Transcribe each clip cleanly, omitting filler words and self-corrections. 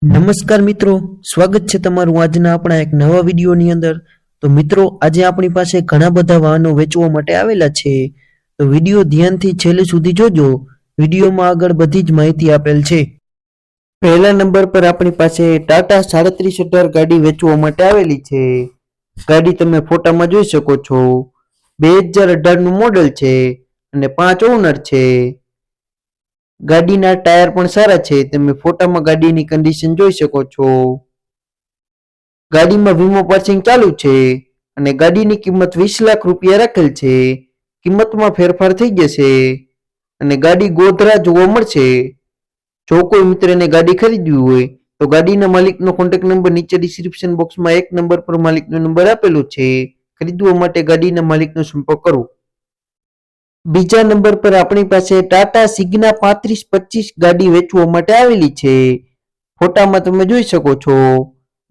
નમસ્કાર મિત્રો, સ્વાગત છે તમારું આજના આપણા એક નવા વિડીયોની અંદર। તો મિત્રો, આજે આપણી પાસે ઘણા બધા વાહનો વેચવા માટે આવેલા છે, તો વિડીયો ધ્યાનથી છેલ્લે સુધી જોજો। વિડીયોમાં આગળ બધી જ માહિતી આપેલ છે। પહેલા નંબર પર આપણી પાસે ટાટા 3718 ગાડી વેચવા માટે આવેલી છે। ગાડી તમે ફોટામાં જોઈ શકો છો। 2018 નું મોડેલ છે અને 5 ઓનર છે। ગાડીના ટાયર પણ સારા છે, તમે ફોટામાં ગાડીની કન્ડિશન જોઈ શકો છો। ગાડીમાં વીમો પાસિંગ ચાલુ છે અને ગાડીની કિંમત 20 લાખ રૂપિયા રાખેલ છે। કિંમતમાં ફેરફાર થઈ જશે અને ગાડી ગોધરા જોવા મળશે। જો કોઈ મિત્રને ગાડી ખરીદવી હોય તો ગાડીના માલિકનો કોન્ટેક્ટ નંબર નીચે ડિસ્ક્રિપ્શન બોક્સમાં 1 નંબર પર માલિકનો નંબર આપેલો છે। ખરીદવા માટે ગાડીના માલિકનો સંપર્ક કરો। બીજા નંબર પર આપણી પાસે ટાટા સિગ્ના 3525 ગાડી વેચવા માટે આવેલી છે। ફોટામાં તમે જોઈ શકો છો।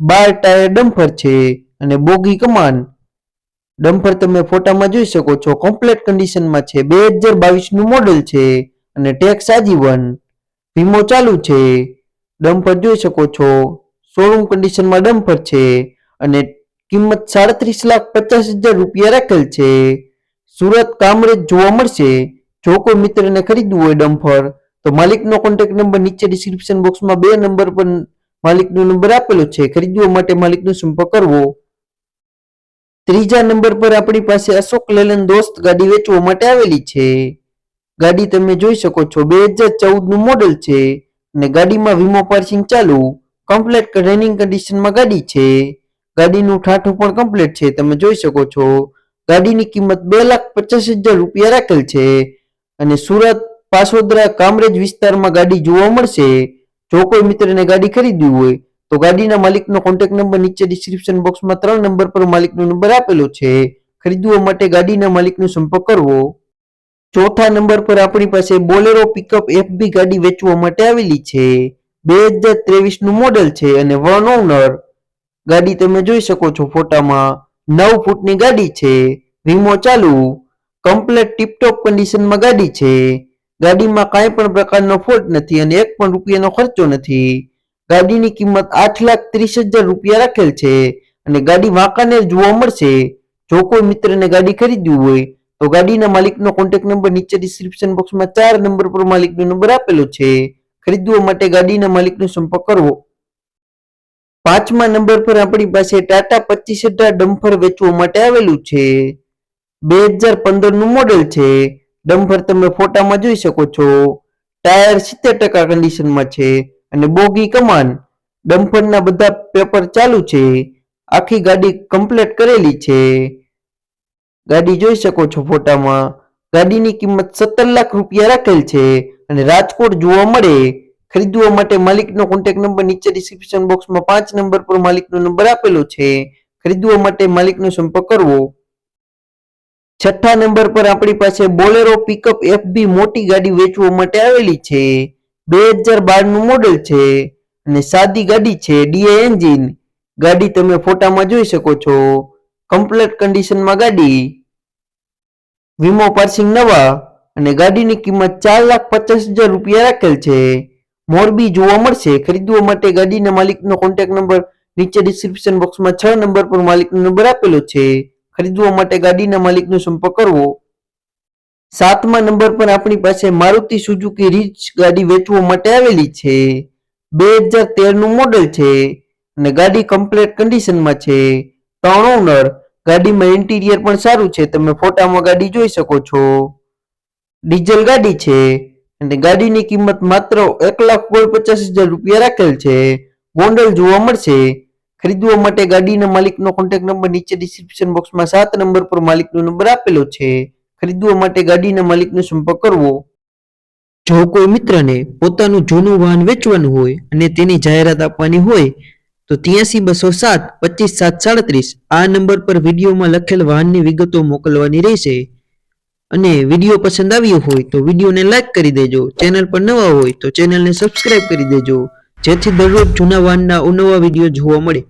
12 ટાયર ડમ્પર છે અને બોગી કમાન। ડમ્પર તમે ફોટામાં જોઈ શકો છો, કમ્પ્લીટ કન્ડિશનમાં છે। 2022 નું મોડેલ છે અને ટેક્સ આજીવન। વીમો ચાલુ છે। ડમ્પર જોઈ શકો છો, શોરૂમ કન્ડિશનમાં ડમ્પર છે અને કિંમત 37,50,000 રૂપિયા રાખેલ છે। સુરત કામરેજ જોવા મળશે। જો કોઈ મિત્રને ખરીદવું હોય ડમ્પર તો માલિકનો કોન્ટેક્ટ નંબર નીચે ડિસ્ક્રિપ્શન બોક્સમાં 2 નંબર પર માલિકનો નંબર આપેલો છે। ખરીદવા માટે માલિકનો સંપર્ક કરવો। ત્રીજા નંબર પર આપણી પાસે અશોક લેલેન્ડ દોસ્ત ગાડી વેચવા માટે આવેલી છે। ગાડી તમે જોઈ શકો છો, 2014 નું મોડેલ છે અને ગાડીમાં વીમો પાસિંગ ચાલુ, કમ્પ્લીટ રનિંગ કન્ડિશનમાં ગાડી છે। ગાડીનું ઠાઠું પણ કમ્પ્લીટ છે, તમે જોઈ શકો છો। ગાડીની કિંમત 2,50,000 રૂપિયા રાખેલ છે અને સુરત પાસોદરા કામરેજ વિસ્તારમાં ગાડી જોવા મળશે। જો કોઈ મિત્રને ગાડી ખરીદવી હોય તો ગાડીના માલિકનો કોન્ટેક્ટ નંબર નીચે ડિસ્ક્રિપ્શન બોક્સમાં 3 નંબર પર માલિકનો નંબર આપેલો છે। ખરીદવા માટે ગાડીના માલિકનો સંપર્ક કરવો। ચોથા નંબર પર આપણી પાસે બોલેરો પિકઅપ FB ગાડી વેચવા માટે આવેલી છે। 2023 નું મોડેલ છે અને 1 ઓનર। ગાડી તમે જોઈ શકો છો ફોટામાં, 9 ફૂટની ગાડી છે। વીમો ચાલુ, કમ્પ્લીટ ટીપટોપ કન્ડિશનમાં ગાડી છે। ગાડીમાં કાંઈ પણ પ્રકારનો ફોલ્ટ નથી અને 1 પણ રૂપિયાનો ખર્ચો નથી। ગાડીની કિંમત 8,30,000 રૂપિયા રાખેલ છે અને ગાડી વાંકાનેર જોવા મળશે। જો કોઈ મિત્રને ગાડી ખરીદવી હોય તો ગાડીના માલિકનો કોન્ટેક્ટ નંબર નીચે ડિસ્ક્રિપ્શન બોક્સમાં 4 નંબર પર માલિકનો નંબર આપેલો છે। ખરીદવા માટે ગાડીના માલિકનો સંપર્ક કરવો। પાંચમા નંબર પર આપણી પાસે ટાટા 2518 ડમ્પર વેચવા માટે આવેલું છે। 2015 નું મોડેલ છે। ડમ્પર તમે ફોટામાં જોઈ શકો છો, ટાયર 70% કન્ડિશનમાં છે અને બોગી કમાન। ડમ્પરના બધા પેપર ચાલુ છે। આખી ગાડી કમ્પ્લીટ કરેલી છે। ગાડી જોઈ શકો છો ફોટામાં। ગાડીની કિંમત 17 લાખ રૂપિયા રાખેલ છે અને રાજકોટ જોવા મળે। ખરીદવા માટે માલિકનો કોન્ટેક્ટ નંબર નીચે ડિસ્ક્રિપ્શન બોક્સમાં 5 નંબર પર માલિકનો નંબર આપેલો છે। ખરીદવા માટે માલિકનો સંપર્ક કરવો। છઠ્ઠા નંબર પર આપણી પાસે બોલેરો પિકઅપ FB મોટી ગાડી વેચવા માટે આવેલી છે। 2012 નું મોડેલ છે અને સાદી ગાડી છે, DI એન્જિન। ગાડી તમે ફોટામાં જોઈ શકો છો, કમ્પ્લીટ કન્ડિશનમાં ગાડી, વીમો પાસિંગ નવા અને ગાડીની કિંમત 4,50,000 રૂપિયા રાખેલ છે। મોરબી જોવા મળશે। ખરીદવા માટે ગાડીના માલિકનો કોન્ટેક્ટ નંબર નીચે ડિસ્ક્રિપ્શન બોક્સમાં 6 નંબર પર માલિકનો નંબર આપેલો છે। ખરીદવા માટે ગાડીના માલિકનો સંપર્ક કરવો। સાતમા નંબર પર આપણી પાસે મારુતિ સુઝુકી રીચ ગાડી વેચવા માટે આવેલી છે। 2013 નું મોડેલ છે અને ગાડી કમ્પ્લીટ કન્ડિશનમાં છે। 3 ઓનર। ગાડીમાં ઇન્ટિરિયર પણ સારું છે, તમે ફોટામાં ગાડી જોઈ શકો છો। ડીઝલ ગાડી છે અને ગાડીની કિંમત માત્ર 1,50,000 રૂપિયા રાખેલ છે। ગોંડલ જોવા મળશે। ખરીદવા માટે ગાડીના માલિકનો કોન્ટેક્ટ નંબર નીચે ડિસ્ક્રિપ્શન બોક્સમાં 7 નંબર પર માલિકનો નંબર આપેલો છે। ખરીદવા માટે ગાડીના માલિકનો સંપર્ક કરવો। જો કોઈ મિત્રને પોતાનું જૂનું વાહન વેચવાનું હોય અને તેની જાહેરાત આપવાની હોય તો 83 207 25 737 આ નંબર પર વિડીયોમાં લખેલ વાહનની વિગતો મોકલવાની રહેશે। અને વિડીયો પસંદ આવ્યો હોય તો વિડીયોને લાઈક કરી દેજો। ચેનલ પર નવા હોય તો ચેનલને સબસ્ક્રાઇબ કરી દેજો, જેથી દરરોજ જૂના વાહનના અવનવા વિડીયો જોવા મળે।